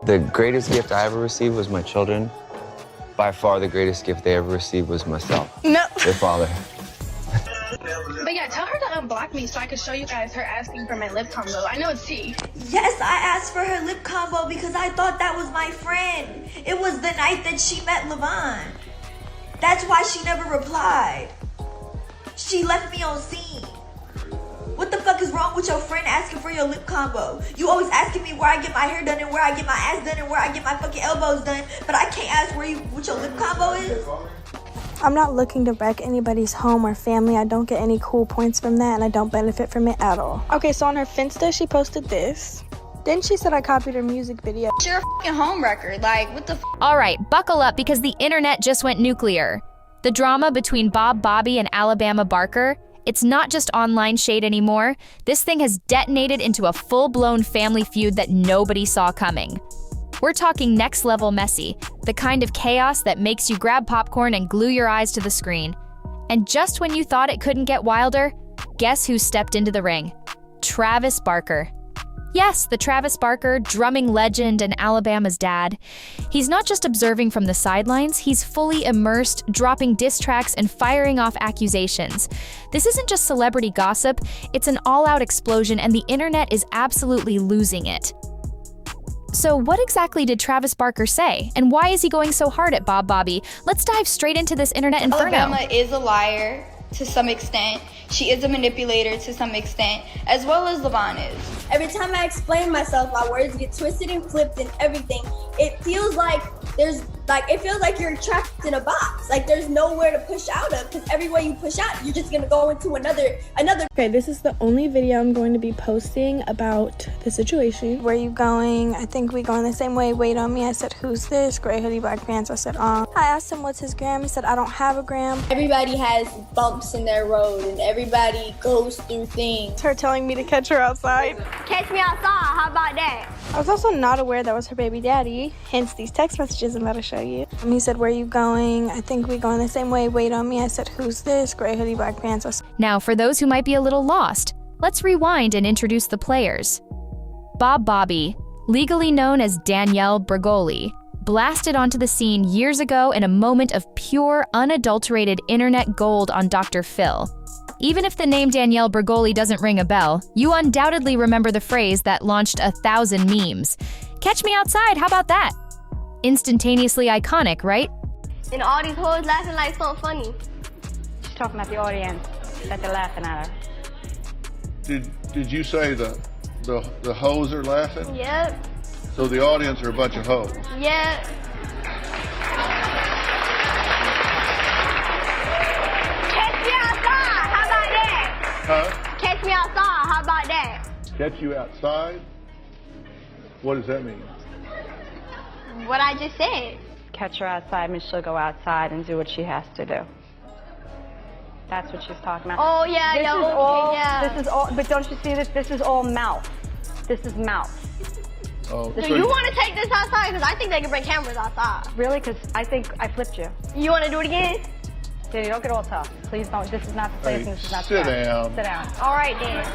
The greatest gift I ever received was my children. By far, the greatest gift they ever received was myself. No. Their father. But yeah, tell her to unblock me so I can show you guys her asking for my lip combo. I know it's T. Yes, I asked for her lip combo because I thought that was my friend. It was the night that she met Levon. That's why she never replied. She left me on scene. What the fuck is wrong with your friend asking for your lip combo? You always asking me where I get my hair done and where I get my ass done and where I get my fucking elbows done, but I can't ask what your lip combo is? I'm not looking to wreck anybody's home or family. I don't get any cool points from that, and I don't benefit from it at all. Okay, so on her Finsta, she posted this. Then she said I copied her music video. It's your f***ing home record. Like, what the f***? All right, buckle up because the internet just went nuclear. The drama between Bhad Bhabie and Alabama Barker, it's not just online shade anymore. This thing has detonated into a full-blown family feud that nobody saw coming. We're talking next-level messy, the kind of chaos that makes you grab popcorn and glue your eyes to the screen. And just when you thought it couldn't get wilder, guess who stepped into the ring? Travis Barker. Yes, the Travis Barker, drumming legend and Alabama's dad. He's not just observing from the sidelines, he's fully immersed, dropping diss tracks and firing off accusations. This isn't just celebrity gossip, it's an all-out explosion and the internet is absolutely losing it. So what exactly did Travis Barker say? And why is he going so hard at Bhad Bhabie? Let's dive straight into this internet inferno. Alabama is a liar to some extent. She is a manipulator to some extent, as well as Levon is. Every time I explain myself, my words get twisted and flipped and everything. It feels like you're trapped in a box. Like there's nowhere to push out of, because everywhere you push out, you're just gonna go into another. Okay, this is the only video I'm going to be posting about the situation. Where you going? I think we going the same way. Wait on me. I said, who's this? Gray hoodie, black pants. I said, I asked him what's his gram. He said, I don't have a gram. Everybody has bumps in their road, and everybody goes through things. It's her telling me to catch her outside. Catch me outside. How about that? I was also not aware that was her baby daddy, hence these text messages I'm about to show you. He said, where you going? I think we going the same way. Wait on me. I said, who's this? Gray hoodie, black pants. I said, Now, for those who might be a little lost, let's rewind and introduce the players. Bhad Bhabie, legally known as Danielle Bregoli, blasted onto the scene years ago in a moment of pure, unadulterated internet gold on Dr. Phil. Even if the name Danielle Bregoli doesn't ring a bell, you undoubtedly remember the phrase that launched 1,000 memes. Catch me outside, how about that? Instantaneously iconic, right? And all these hoes laughing like something funny. She's talking about the audience, that they're laughing at her. Did you say the hoes are laughing? Yep. So the audience are a bunch of hoes? Yep. Catch me outside. How about that? Huh? Catch me outside. How about that? Catch you outside? What does that mean? What I just said. Catch her outside, and she'll go outside and do what she has to do. That's what she's talking about. Oh, yeah, this yeah, is okay, all, yeah. This is all, but don't you see this? This is all mouth. This is mouth. Oh, So you want to take this outside? Because I think they can bring cameras outside. Really? Because I think I flipped you. You want to do it again? Dude, don't get all tough. Please don't. This is not the place, Hey, and this is not sit the time. down. Sit down. All right, then.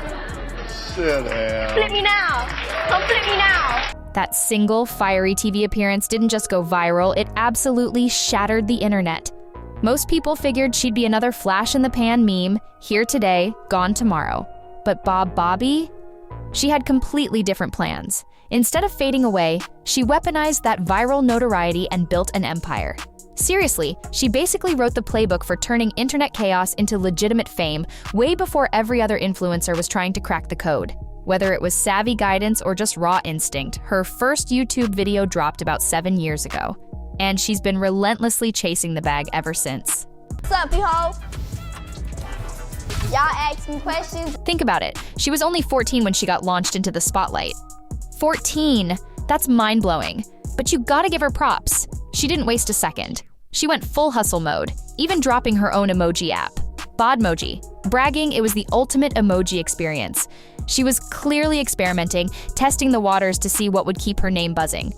sit down. Flip me now. Come flip me now. That single fiery TV appearance didn't just go viral, it absolutely shattered the internet. Most people figured she'd be another flash-in-the-pan meme, here today, gone tomorrow. But Bhad Bhabie? She had completely different plans. Instead of fading away, she weaponized that viral notoriety and built an empire. Seriously, she basically wrote the playbook for turning internet chaos into legitimate fame way before every other influencer was trying to crack the code. Whether it was savvy guidance or just raw instinct, her first YouTube video dropped about 7 years ago. And she's been relentlessly chasing the bag ever since. What's up, yo? Y'all ask me questions. Think about it. She was only 14 when she got launched into the spotlight. 14! That's mind-blowing. But you gotta give her props. She didn't waste a second. She went full hustle mode, even dropping her own emoji app, Badmoji, bragging it was the ultimate emoji experience. She was clearly experimenting, testing the waters to see what would keep her name buzzing.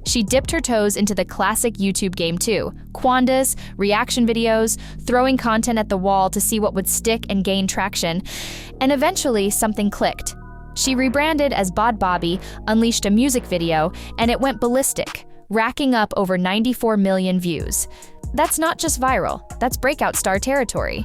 She dipped her toes into the classic YouTube game too, Quandas, reaction videos, throwing content at the wall to see what would stick and gain traction, and eventually something clicked. She rebranded as Bhad Bhabie, unleashed a music video, and it went ballistic, racking up over 94 million views. That's not just viral, that's breakout star territory.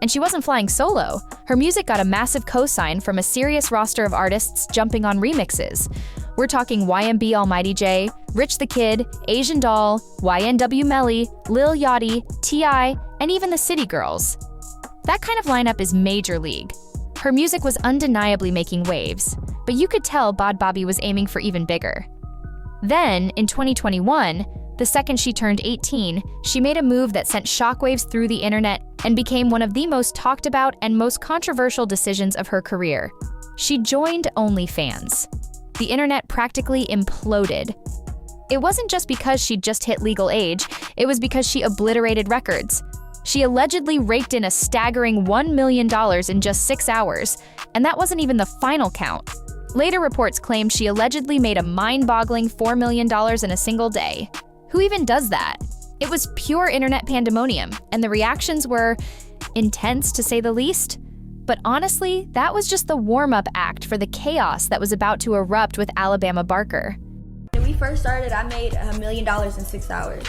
And she wasn't flying solo. Her music got a massive cosign from a serious roster of artists jumping on remixes. We're talking YMB Almighty J, Rich the Kid, Asian Doll, YNW Melly, Lil Yachty, T.I., and even the City Girls. That kind of lineup is major league. Her music was undeniably making waves, but you could tell Bhad Bhabie was aiming for even bigger. Then, in 2021, the second she turned 18, she made a move that sent shockwaves through the internet and became one of the most talked about and most controversial decisions of her career. She joined OnlyFans. The internet practically imploded. It wasn't just because she'd just hit legal age, it was because she obliterated records. She allegedly raked in a staggering $1 million in just 6 hours, and that wasn't even the final count. Later reports claimed she allegedly made a mind-boggling $4 million in a single day. Who even does that? It was pure internet pandemonium, and the reactions were intense to say the least. But honestly, that was just the warm-up act for the chaos that was about to erupt with Alabama Barker. When we first started, I made $1 million in 6 hours.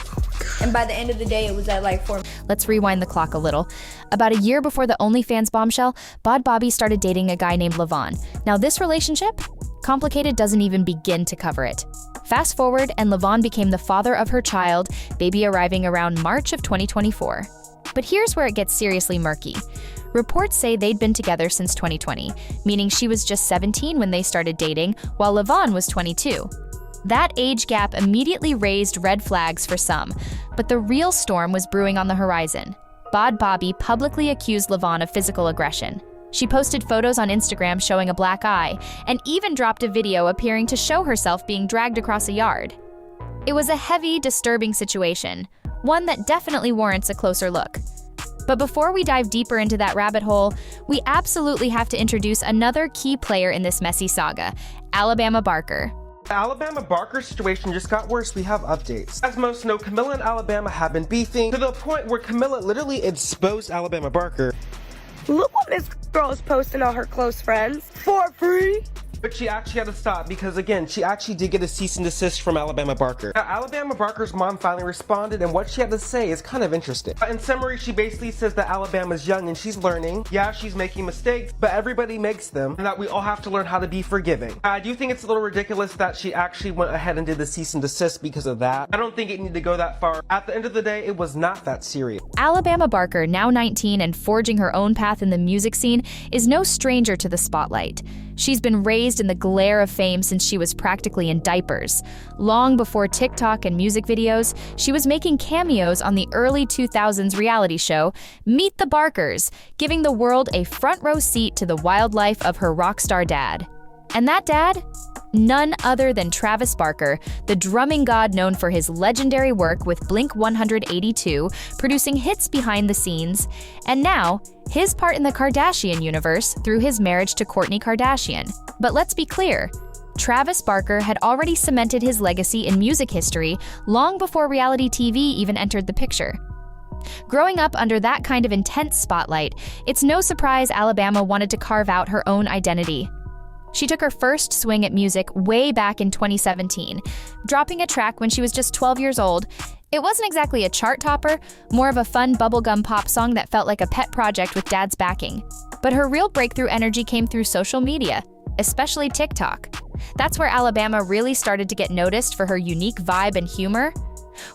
And by the end of the day, it was at like 4. Let's rewind the clock a little. About a year before the OnlyFans bombshell, Bhad Bhabie started dating a guy named Levon. Now this relationship? Complicated doesn't even begin to cover it. Fast forward, and Levon became the father of her child, baby arriving around March of 2024. But here's where it gets seriously murky. Reports say they'd been together since 2020, meaning she was just 17 when they started dating, while Levon was 22. That age gap immediately raised red flags for some, but the real storm was brewing on the horizon. Bhad Bhabie publicly accused Levon of physical aggression. She posted photos on Instagram showing a black eye, and even dropped a video appearing to show herself being dragged across a yard. It was a heavy, disturbing situation, one that definitely warrants a closer look. But before we dive deeper into that rabbit hole, we absolutely have to introduce another key player in this messy saga, Alabama Barker. The Alabama Barker situation just got worse. We have updates. As most know, Camilla and Alabama have been beefing to the point where Camilla literally exposed Alabama Barker. Look what this girl is posting on her close friends for free. But she actually had to stop because, again, she actually did get a cease and desist from Alabama Barker. Now, Alabama Barker's mom finally responded, and what she had to say is kind of interesting. In summary, she basically says that Alabama's young and she's learning. Yeah, she's making mistakes, but everybody makes them, and that we all have to learn how to be forgiving. I do think it's a little ridiculous that she actually went ahead and did the cease and desist because of that. I don't think it needed to go that far. At the end of the day, it was not that serious. Alabama Barker, now 19 and forging her own path in the music scene, is no stranger to the spotlight. She's been raised in the glare of fame since she was practically in diapers. Long before TikTok and music videos, she was making cameos on the early 2000s reality show, Meet the Barkers, giving the world a front row seat to the wild life of her rock star dad. And that dad? None other than Travis Barker, the drumming god known for his legendary work with Blink 182, producing hits behind the scenes, and now, his part in the Kardashian universe through his marriage to Kourtney Kardashian. But let's be clear, Travis Barker had already cemented his legacy in music history long before reality TV even entered the picture. Growing up under that kind of intense spotlight, it's no surprise Alabama wanted to carve out her own identity. She took her first swing at music way back in 2017, dropping a track when she was just 12 years old. It wasn't exactly a chart topper, more of a fun bubblegum pop song that felt like a pet project with dad's backing. But her real breakthrough energy came through social media, especially TikTok. That's where Alabama really started to get noticed for her unique vibe and humor.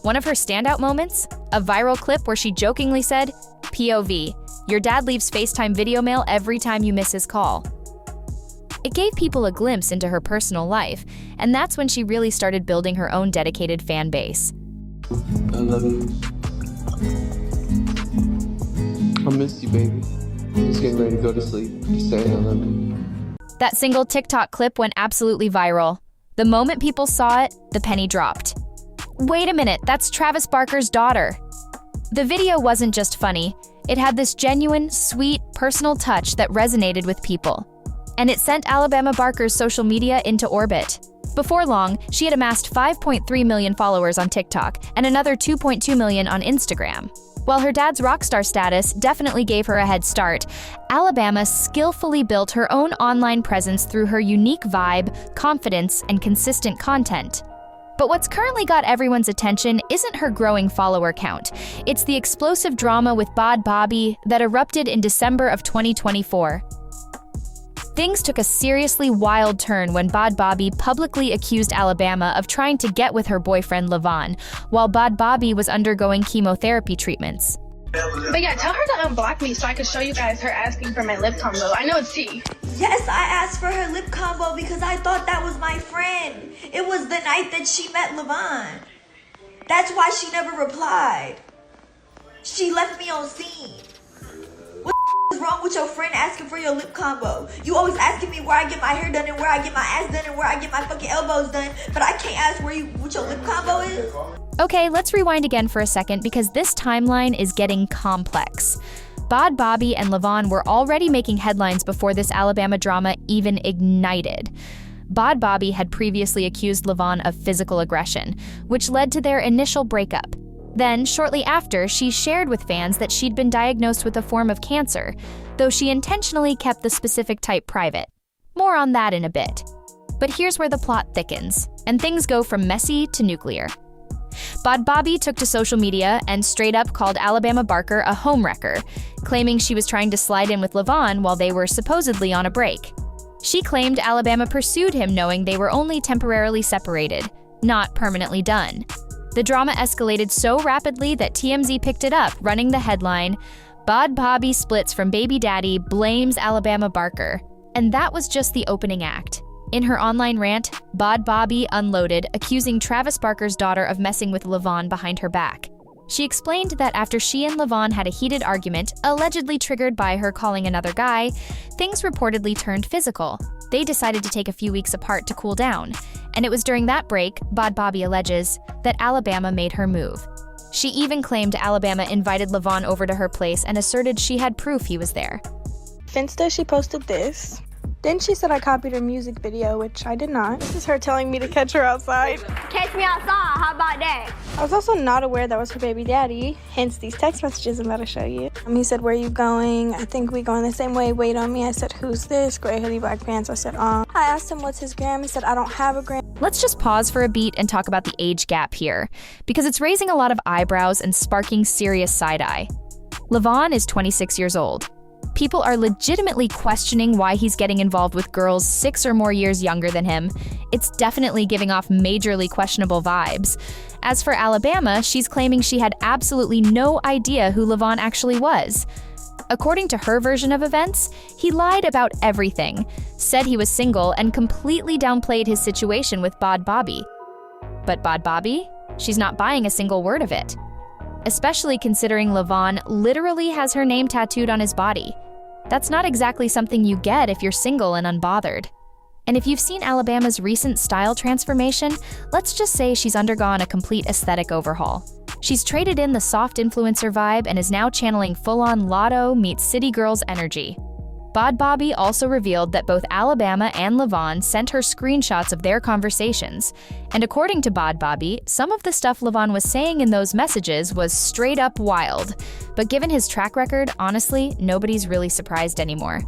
One of her standout moments? A viral clip where she jokingly said, "POV, your dad leaves FaceTime video mail every time you miss his call." It gave people a glimpse into her personal life, and that's when she really started building her own dedicated fan base. I love you. I miss you, baby. Just getting ready to go to sleep. Just saying I love you. That single TikTok clip went absolutely viral. The moment people saw it, the penny dropped. Wait a minute, that's Travis Barker's daughter. The video wasn't just funny. It had this genuine, sweet, personal touch that resonated with people. And it sent Alabama Barker's social media into orbit. Before long, she had amassed 5.3 million followers on TikTok and another 2.2 million on Instagram. While her dad's rock star status definitely gave her a head start, Alabama skillfully built her own online presence through her unique vibe, confidence, and consistent content. But what's currently got everyone's attention isn't her growing follower count. It's the explosive drama with Bhad Bhabie that erupted in December of 2024. Things took a seriously wild turn when Bhad Bhabie publicly accused Alabama of trying to get with her boyfriend Levon, while Bhad Bhabie was undergoing chemotherapy treatments. But yeah, tell her to unblock me so I can show you guys her asking for my lip combo. I know it's tea. Yes, I asked for her lip combo because I thought that was my friend. It was the night that she met Levon. That's why she never replied. She left me on scene. What is wrong with your friend asking for your lip combo? You always asking me where I get my hair done and where I get my ass done and where I get my fucking elbows done, but I can't ask what your lip combo is? Okay, let's rewind again for a second because this timeline is getting complex. Bhad Bhabie and Levon were already making headlines before this Alabama drama even ignited. Bhad Bhabie had previously accused Levon of physical aggression, which led to their initial breakup. Then, shortly after, she shared with fans that she'd been diagnosed with a form of cancer, though she intentionally kept the specific type private. More on that in a bit. But here's where the plot thickens, and things go from messy to nuclear. Bhad Bhabie took to social media and straight up called Alabama Barker a homewrecker, claiming she was trying to slide in with Levon while they were supposedly on a break. She claimed Alabama pursued him knowing they were only temporarily separated, not permanently done. The drama escalated so rapidly that TMZ picked it up, running the headline, "Bhad Bhabie splits from baby daddy, blames Alabama Barker." And that was just the opening act. In her online rant, Bhad Bhabie unloaded, accusing Travis Barker's daughter of messing with Levon behind her back. She explained that after she and Levon had a heated argument, allegedly triggered by her calling another guy, things reportedly turned physical. They decided to take a few weeks apart to cool down, and it was during that break, Bhad Bhabie alleges, that Alabama made her move. She even claimed Alabama invited Levon over to her place and asserted she had proof he was there. Finsta, she posted this. Then she said I copied her music video, which I did not. This is her telling me to catch her outside. Catch me outside, how about that? I was also not aware that was her baby daddy, hence these text messages I'm about to show you. He said, "Where you going? I think we going the same way, wait on me." I said, "Who's this?" Gray hoodie, black pants. I said, I asked him what's his gram. He said, "I don't have a gram." Let's just pause for a beat and talk about the age gap here, because it's raising a lot of eyebrows and sparking serious side-eye. Levon is 26 years old. People are legitimately questioning why he's getting involved with girls 6 or more years younger than him. It's definitely giving off majorly questionable vibes. As for Alabama, she's claiming she had absolutely no idea who Levon actually was. According to her version of events, he lied about everything, said he was single, and completely downplayed his situation with Bhad Bhabie. But Bhad Bhabie? She's not buying a single word of it. Especially considering Levon literally has her name tattooed on his body. That's not exactly something you get if you're single and unbothered. And if you've seen Alabama's recent style transformation, let's just say she's undergone a complete aesthetic overhaul. She's traded in the soft influencer vibe and is now channeling full-on Lotto meets City Girls energy. Bhad Bhabie also revealed that both Alabama and Levon sent her screenshots of their conversations. And according to Bhad Bhabie, some of the stuff Levon was saying in those messages was straight up wild. But given his track record, honestly, nobody's really surprised anymore.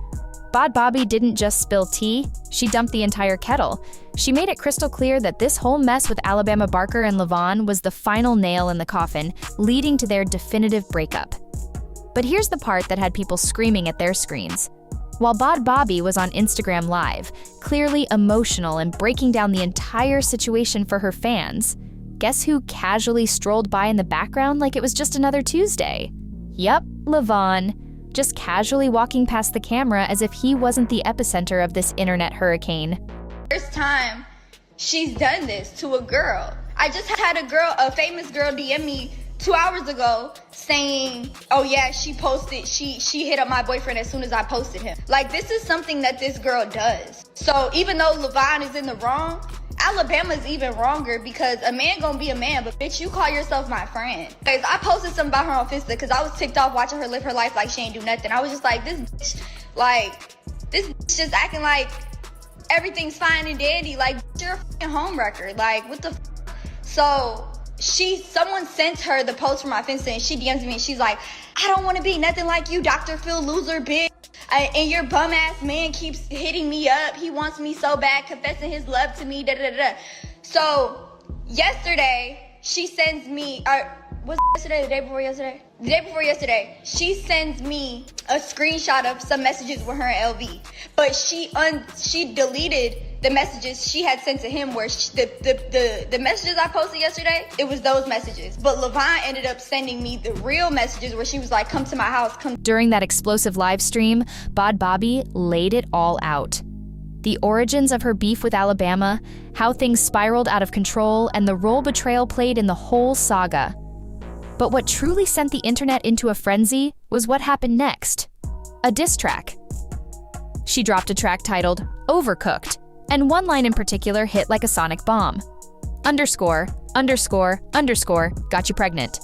Bhad Bhabie didn't just spill tea, she dumped the entire kettle. She made it crystal clear that this whole mess with Alabama Barker and Levon was the final nail in the coffin, leading to their definitive breakup. But here's the part that had people screaming at their screens. While Bhad Bhabie was on Instagram Live, clearly emotional and breaking down the entire situation for her fans, guess who casually strolled by in the background like it was just another Tuesday? Yup, Levon. Just casually walking past the camera as if he wasn't the epicenter of this internet hurricane. First time she's done this to a girl. I just had a famous girl DM me 2 hours ago saying, oh yeah, she hit up my boyfriend as soon as I posted him. Like, this is something that this girl does. So even though Levon is in the wrong, Alabama's even wronger because a man gonna be a man, but bitch, you call yourself my friend. Guys, I posted something about her on Finsta because I was ticked off watching her live her life like she ain't do nothing. I was just like, this bitch just acting like everything's fine and dandy. Like, you're a fucking homewrecker. Like, what the f? So someone sent her the post from my Finsta, and she DMs me and she's like, I don't want to be nothing like you, Dr. Phil loser bitch. And your bum ass man keeps hitting me up. He wants me so bad, confessing his love to me, da da da. So yesterday, she sends me, was it yesterday, the day before yesterday? The day before yesterday, she sends me a screenshot of some messages with her and LV. But she deleted the messages she had sent to him where the messages I posted yesterday, it was those messages. But Levine ended up sending me the real messages where she was like, come to my house, come. During that explosive live stream, Bhad Bhabie laid it all out. The origins of her beef with Alabama, how things spiraled out of control, and the role betrayal played in the whole saga. But what truly sent the internet into a frenzy was what happened next. A diss track. She dropped a track titled Overcooked, and one line in particular hit like a sonic bomb. Underscore, underscore, underscore, got you pregnant.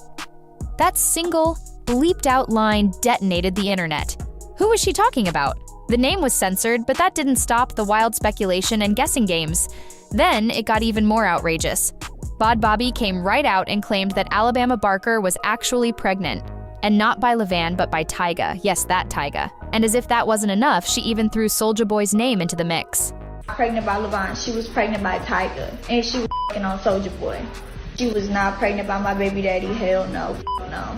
That single, bleeped out line detonated the internet. Who was she talking about? The name was censored, but that didn't stop the wild speculation and guessing games. Then it got even more outrageous. Bhad Bhabie came right out and claimed that Alabama Barker was actually pregnant. And not by Levan, but by Tyga. Yes, that Tyga. And as if that wasn't enough, she even threw Soulja Boy's name into the mix. Pregnant by Levan, she was pregnant by Tyga. And she was f***ing on Soulja Boy. She was not pregnant by my baby daddy, hell no, no.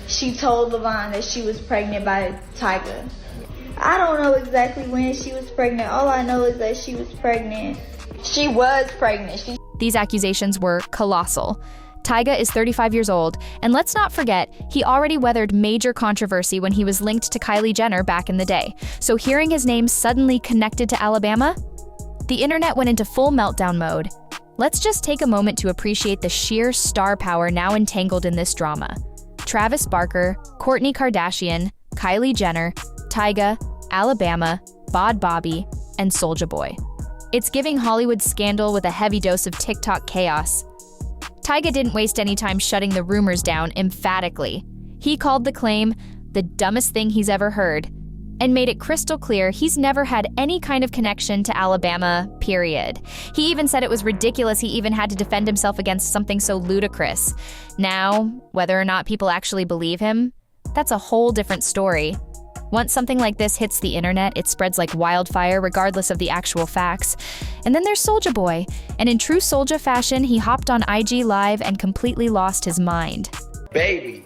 She told Levan that she was pregnant by Tyga. I don't know exactly when she was pregnant. All I know is that she was pregnant. She was pregnant. These accusations were colossal. Tyga is 35 years old, and let's not forget, he already weathered major controversy when he was linked to Kylie Jenner back in the day. So hearing his name suddenly connected to Alabama? The internet went into full meltdown mode. Let's just take a moment to appreciate the sheer star power now entangled in this drama. Travis Barker, Kourtney Kardashian, Kylie Jenner, Tyga, Alabama, Bhad Bhabie, and Soulja Boy. It's giving Hollywood scandal with a heavy dose of TikTok chaos. Tyga didn't waste any time shutting the rumors down emphatically. He called the claim the dumbest thing he's ever heard and made it crystal clear he's never had any kind of connection to Alabama, period. He even said it was ridiculous he even had to defend himself against something so ludicrous. Now, whether or not people actually believe him, that's a whole different story. Once something like this hits the internet, it spreads like wildfire regardless of the actual facts. And then there's Soulja Boy, and in true Soulja fashion, he hopped on IG Live and completely lost his mind. Baby,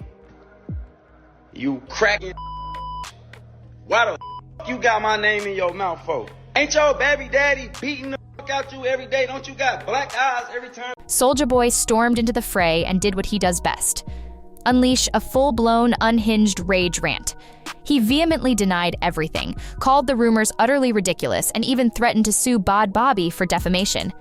you cracking. Why the you got my name in your mouth for? Ain't your baby daddy beating the out you every day? Don't you got black eyes every time? Soulja Boy stormed into the fray and did what he does best. Unleash a full-blown, unhinged rage rant. He vehemently denied everything, called the rumors utterly ridiculous, and even threatened to sue Bhad Bhabie for defamation.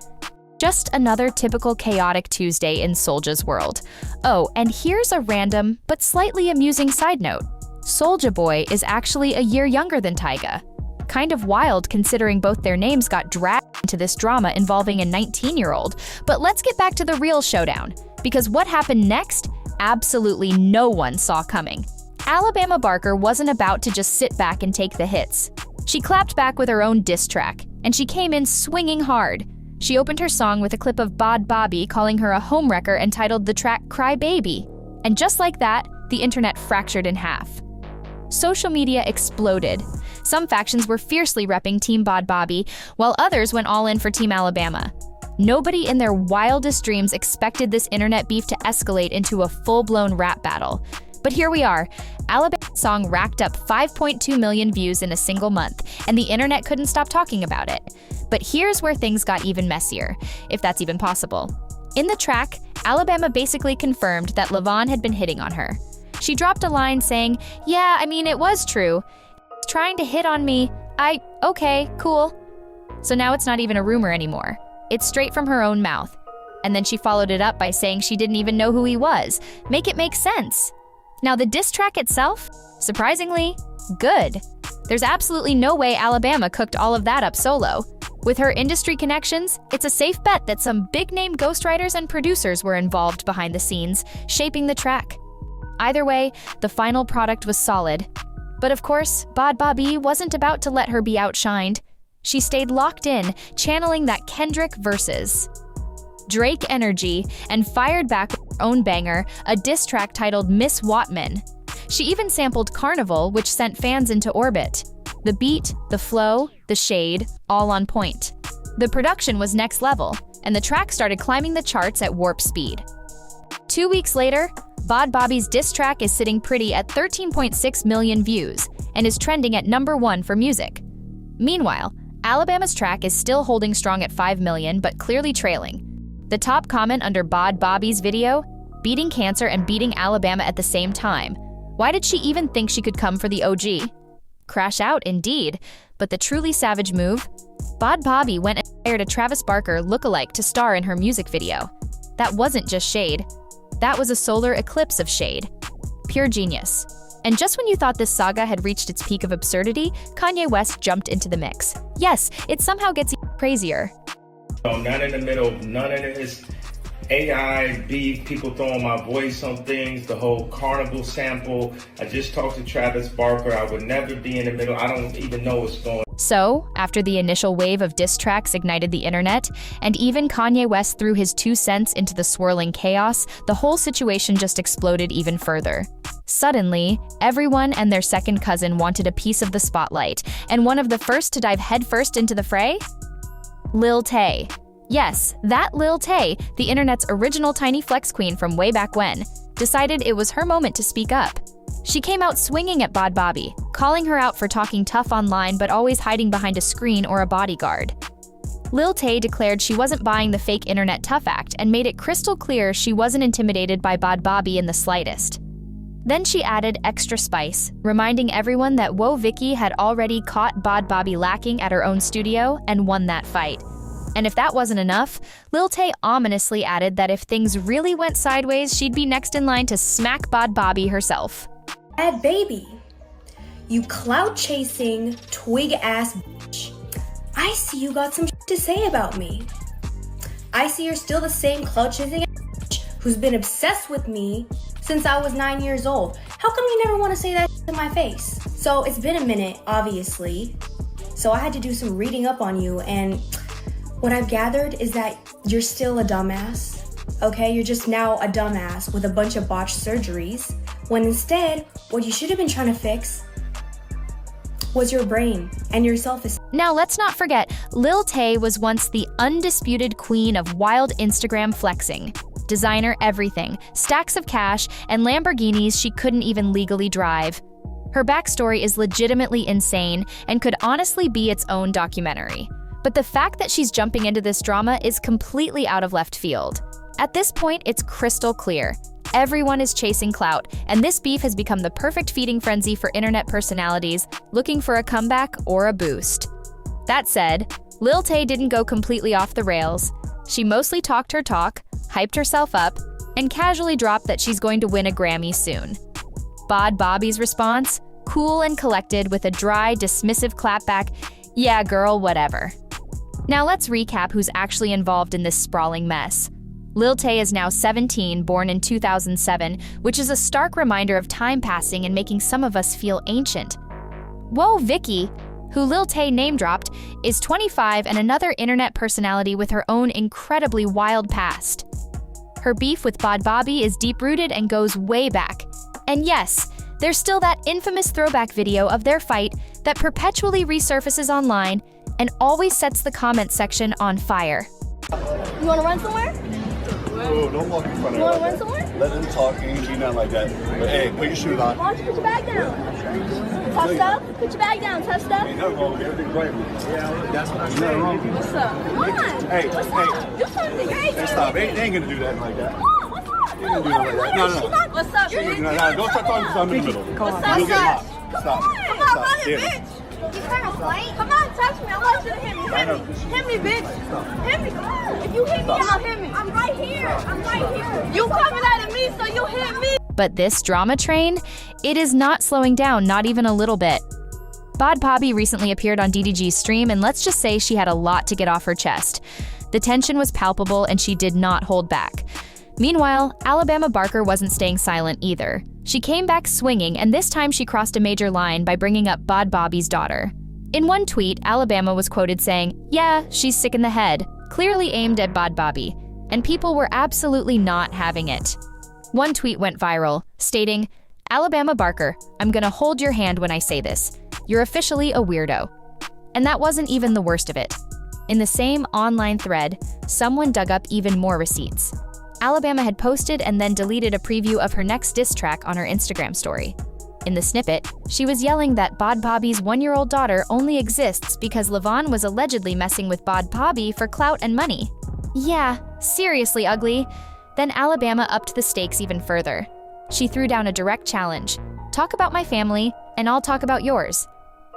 Just another typical chaotic Tuesday in Soulja's world. Oh, and here's a random but slightly amusing side note. Soulja Boy is actually a year younger than Tyga. Kind of wild considering both their names got dragged into this drama involving a 19-year-old. But let's get back to the real showdown, because what happened next, absolutely no one saw coming. Alabama Barker wasn't about to just sit back and take the hits. She clapped back with her own diss track, and she came in swinging hard. She opened her song with a clip of Bhad Bhabie calling her a homewrecker and titled the track Cry Baby. And just like that, the internet fractured in half. Social media exploded. Some factions were fiercely repping Team Bhad Bhabie, while others went all in for Team Alabama. Nobody in their wildest dreams expected this internet beef to escalate into a full-blown rap battle. But here we are. Alabama's song racked up 5.2 million views in a single month, and the internet couldn't stop talking about it. But here's where things got even messier, if that's even possible. In the track, Alabama basically confirmed that Levan had been hitting on her. She dropped a line saying, "Yeah, I mean, it was true. He's trying to hit on me. Okay, cool." So now it's not even a rumor anymore. It's straight from her own mouth. And then she followed it up by saying she didn't even know who he was. Make it make sense. Now the diss track itself, surprisingly, good. There's absolutely no way Alabama cooked all of that up solo. With her industry connections, it's a safe bet that some big-name ghostwriters and producers were involved behind the scenes, shaping the track. Either way, the final product was solid. But of course, Bhad Bhabie wasn't about to let her be outshined. She stayed locked in, channeling that Kendrick verses. Drake energy, and fired back with her own banger, a diss track titled Miss Watman. She even sampled Carnival, which sent fans into orbit. The beat, the flow, the shade, all on point. The production was next level, and the track started climbing the charts at warp speed. 2 weeks later, Bhad Bhabie's diss track is sitting pretty at 13.6 million views and is trending at #1 for music. Meanwhile, Alabama's track is still holding strong at 5 million, but clearly trailing. The top comment under Bhad Bhabie's video, beating cancer and beating Alabama at the same time. Why did she even think she could come for the OG? Crash out, indeed, but the truly savage move? Bhad Bhabie went and hired a Travis Barker lookalike to star in her music video. That wasn't just shade. That was a solar eclipse of shade. Pure genius. And just when you thought this saga had reached its peak of absurdity, Kanye West jumped into the mix. Yes, it somehow gets even crazier. Not in the middle, none of this AI beef, people throwing my voice on things, the whole Carnival sample. I just talked to Travis Barker. I would never be in the middle. I don't even know what's going on. So, after the initial wave of diss tracks ignited the internet, and even Kanye West threw his 2 cents into the swirling chaos, the whole situation just exploded even further. Suddenly, everyone and their second cousin wanted a piece of the spotlight, and one of the first to dive headfirst into the fray? Lil Tay. Yes, that Lil Tay, the internet's original tiny flex queen from way back when, decided it was her moment to speak up. She came out swinging at Bhad Bhabie, calling her out for talking tough online but always hiding behind a screen or a bodyguard. Lil Tay declared she wasn't buying the fake internet tough act and made it crystal clear she wasn't intimidated by Bhad Bhabie in the slightest. Then she added extra spice, reminding everyone that Whoa Vicky had already caught Bhad Bhabie lacking at her own studio and won that fight. And if that wasn't enough, Lil Tay ominously added that if things really went sideways, she'd be next in line to smack Bhad Bhabie herself. Bhad Bhabie, you clout-chasing, twig-ass bitch. I see you got some shit to say about me. I see you're still the same clout-chasing bitch who's been obsessed with me since I was 9 years old. How come you never want to say that shit to my face? So it's been a minute, obviously. So I had to do some reading up on you, and what I've gathered is that you're still a dumbass. Okay, you're just now a dumbass with a bunch of botched surgeries, when instead, what you should have been trying to fix was your brain and your self-esteem. Now let's not forget, Lil Tay was once the undisputed queen of wild Instagram flexing. Designer everything, stacks of cash, and Lamborghinis she couldn't even legally drive. Her backstory is legitimately insane and could honestly be its own documentary. But the fact that she's jumping into this drama is completely out of left field. At this point, it's crystal clear. Everyone is chasing clout, and this beef has become the perfect feeding frenzy for internet personalities looking for a comeback or a boost. That said, Lil Tay didn't go completely off the rails. She mostly talked her talk, hyped herself up, and casually dropped that she's going to win a Grammy soon. Bhad Bhabie's response? Cool and collected with a dry, dismissive clapback, yeah girl, whatever. Now let's recap who's actually involved in this sprawling mess. Lil Tay is now 17, born in 2007, which is a stark reminder of time passing and making some of us feel ancient. Whoa Vicky, who Lil Tay name-dropped, is 25 and another internet personality with her own incredibly wild past. Her beef with Bhad Bhabie is deep-rooted and goes way back. And yes, there's still that infamous throwback video of their fight that perpetually resurfaces online and always sets the comment section on fire. You wanna run somewhere? Oh, don't walk in front of You wanna run somewhere? Let them talk, ain't be nothing like that. But hey, put your shoes on. Why don't you put your bag down? Tough stuff? Put your bag down, tough stuff. Ain't nothing wrong with everything right. Yeah, that's what I'm saying. What's up? Come on. Hey, What's hey. up? Do something. You're 18. Hey, stop. They ain't gonna do that like that. Come on, what's up? They ain't gonna do that like that. No, no. What's up? You're 18. No, don't start talking to something in the middle. What's up? You'll get lost. Stop. Come on, run it, Stop. bitch. You trying to fight? Come on, touch me. I want you to hit me. Hit me, bitch. Hit me. If you hit me, I'll hit me. I'm right here. I'm right here. You coming at me, so you hit me. But this drama train, it is not slowing down, not even a little bit. Bhad Bhabie recently appeared on DDG's stream, and let's just say she had a lot to get off her chest. The tension was palpable, and she did not hold back. Meanwhile, Alabama Barker wasn't staying silent either. She came back swinging, and this time she crossed a major line by bringing up Bhad Bhabie's daughter. In one tweet, Alabama was quoted saying, "Yeah, she's sick in the head," clearly aimed at Bhad Bhabie. and people were absolutely not having it. One tweet went viral, stating, "Alabama Barker, I'm gonna hold your hand when I say this. You're officially a weirdo." And that wasn't even the worst of it. In the same online thread, someone dug up even more receipts. Alabama had posted and then deleted a preview of her next diss track on her Instagram story. In the snippet, she was yelling that Bhad Bhabie's 1-year-old daughter only exists because Levon was allegedly messing with Bhad Bhabie for clout and money. Yeah, seriously ugly. Then Alabama upped the stakes even further. She threw down a direct challenge. Talk about my family, and I'll talk about yours.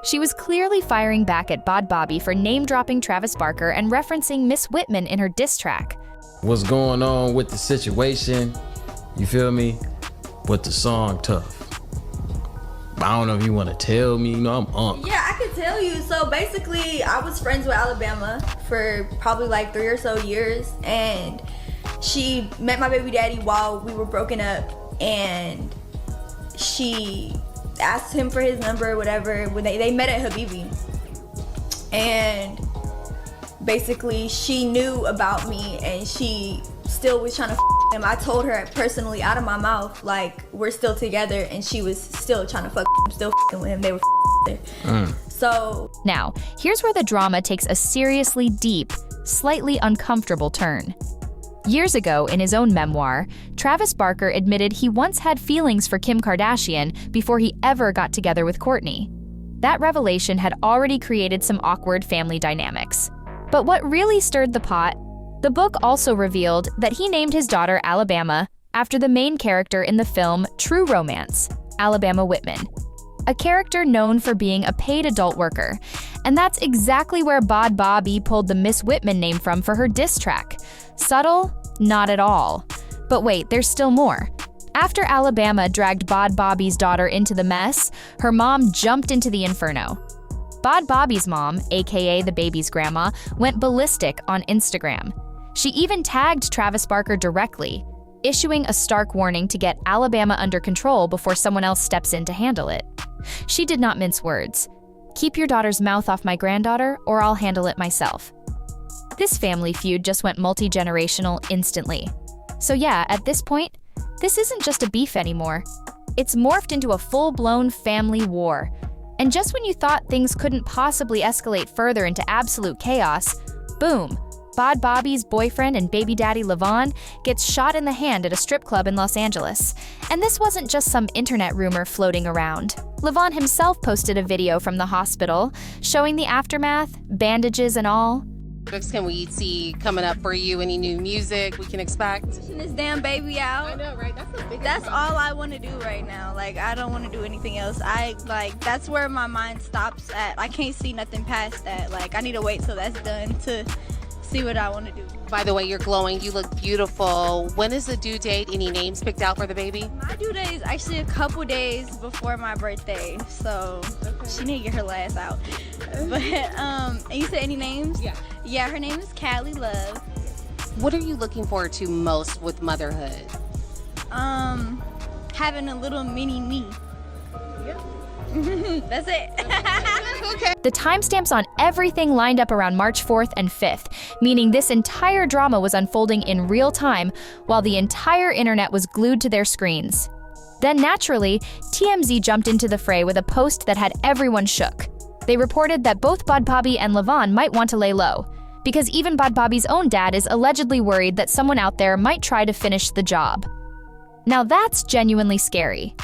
She was clearly firing back at Bhad Bhabie for name-dropping Travis Barker and referencing Miss Whitman in her diss track. What's going on with the situation, you feel me, with the song Tough? I don't know if you want to tell me, I'm unk. Yeah, I could tell you. So basically, I was friends with Alabama for probably like 3 or so years, and she met my baby daddy while we were broken up, and she asked him for his number or whatever when they met at Habibi. And basically she knew about me and she still was trying to him. I told her personally out of my mouth, like, we're still together, and she was still trying to him, still with him. They were together. So now, here's where the drama takes a seriously deep, slightly uncomfortable turn. Years ago, in his own memoir, Travis Barker admitted he once had feelings for Kim Kardashian before he ever got together with Kourtney. That revelation had already created some awkward family dynamics. But what really stirred the pot? The book also revealed that he named his daughter Alabama after the main character in the film True Romance, Alabama Whitman, a character known for being a paid adult worker. And that's exactly where Bhad Bhabie pulled the Miss Whitman name from for her diss track. Subtle? Not at all. But wait, there's still more. After Alabama dragged Bhad Bhabie's daughter into the mess, her mom jumped into the inferno. Bhad Bhabie's mom, aka the baby's grandma, went ballistic on Instagram. She even tagged Travis Barker directly, issuing a stark warning to get Alabama under control before someone else steps in to handle it. She did not mince words. "Keep your daughter's mouth off my granddaughter, or I'll handle it myself." This family feud just went multi-generational instantly. So yeah, at this point, this isn't just a beef anymore. It's morphed into a full-blown family war. And just when you thought things couldn't possibly escalate further into absolute chaos, boom, Bhad Bhabie's boyfriend and baby daddy Levon gets shot in the hand at a strip club in Los Angeles. And this wasn't just some internet rumor floating around. Levon himself posted a video from the hospital showing the aftermath, bandages and all. What can we see coming up for you? Any new music we can expect? This damn baby out. I know, right? That's all I want to do right now. Like, I don't want to do anything else. That's where my mind stops at. I can't see nothing past that. Like, I need to wait till that's done to see what I want to do. By the way, you're glowing. You look beautiful. When is the due date? Any names picked out for the baby? My due date is actually a couple days before my birthday, so she need to get her last out. But and you said any names? Yeah. Yeah, her name is Callie Love. What are you looking forward to most with motherhood? Having a little mini me. That's it. Okay. The timestamps on everything lined up around March 4th and 5th, meaning this entire drama was unfolding in real time while the entire internet was glued to their screens. Then naturally, TMZ jumped into the fray with a post that had everyone shook. They reported that both Bhad Bhabie and Levon might want to lay low, because even Bhad Bhabie's own dad is allegedly worried that someone out there might try to finish the job. Now that's genuinely scary.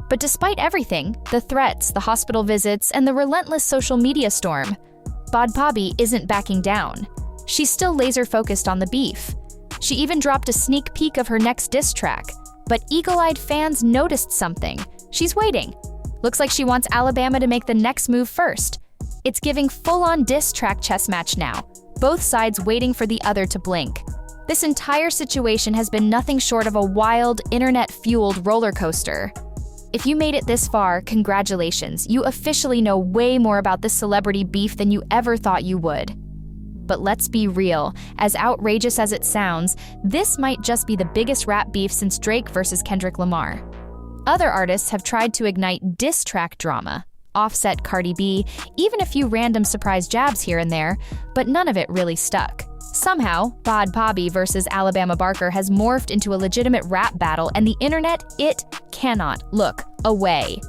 But despite everything, the threats, the hospital visits, and the relentless social media storm, Bhad Bhabie isn't backing down. She's still laser-focused on the beef. She even dropped a sneak peek of her next diss track. But eagle-eyed fans noticed something. She's waiting. Looks like she wants Alabama to make the next move first. It's giving full-on diss track chess match now, both sides waiting for the other to blink. This entire situation has been nothing short of a wild, internet-fueled roller coaster. If you made it this far, congratulations. You officially know way more about this celebrity beef than you ever thought you would. But let's be real, as outrageous as it sounds, this might just be the biggest rap beef since Drake versus Kendrick Lamar. Other artists have tried to ignite diss track drama, Offset, Cardi B, even a few random surprise jabs here and there, but none of it really stuck. Somehow, Bhad Bhabie versus Alabama Barker has morphed into a legitimate rap battle, and the internet, it cannot look away.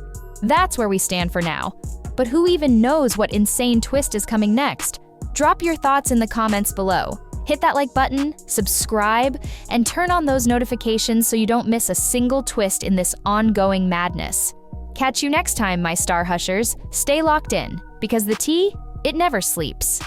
That's where we stand for now. But who even knows what insane twist is coming next? Drop your thoughts in the comments below. Hit that like button, subscribe, and turn on those notifications so you don't miss a single twist in this ongoing madness. Catch you next time, my star hushers. Stay locked in, because the tea, it never sleeps.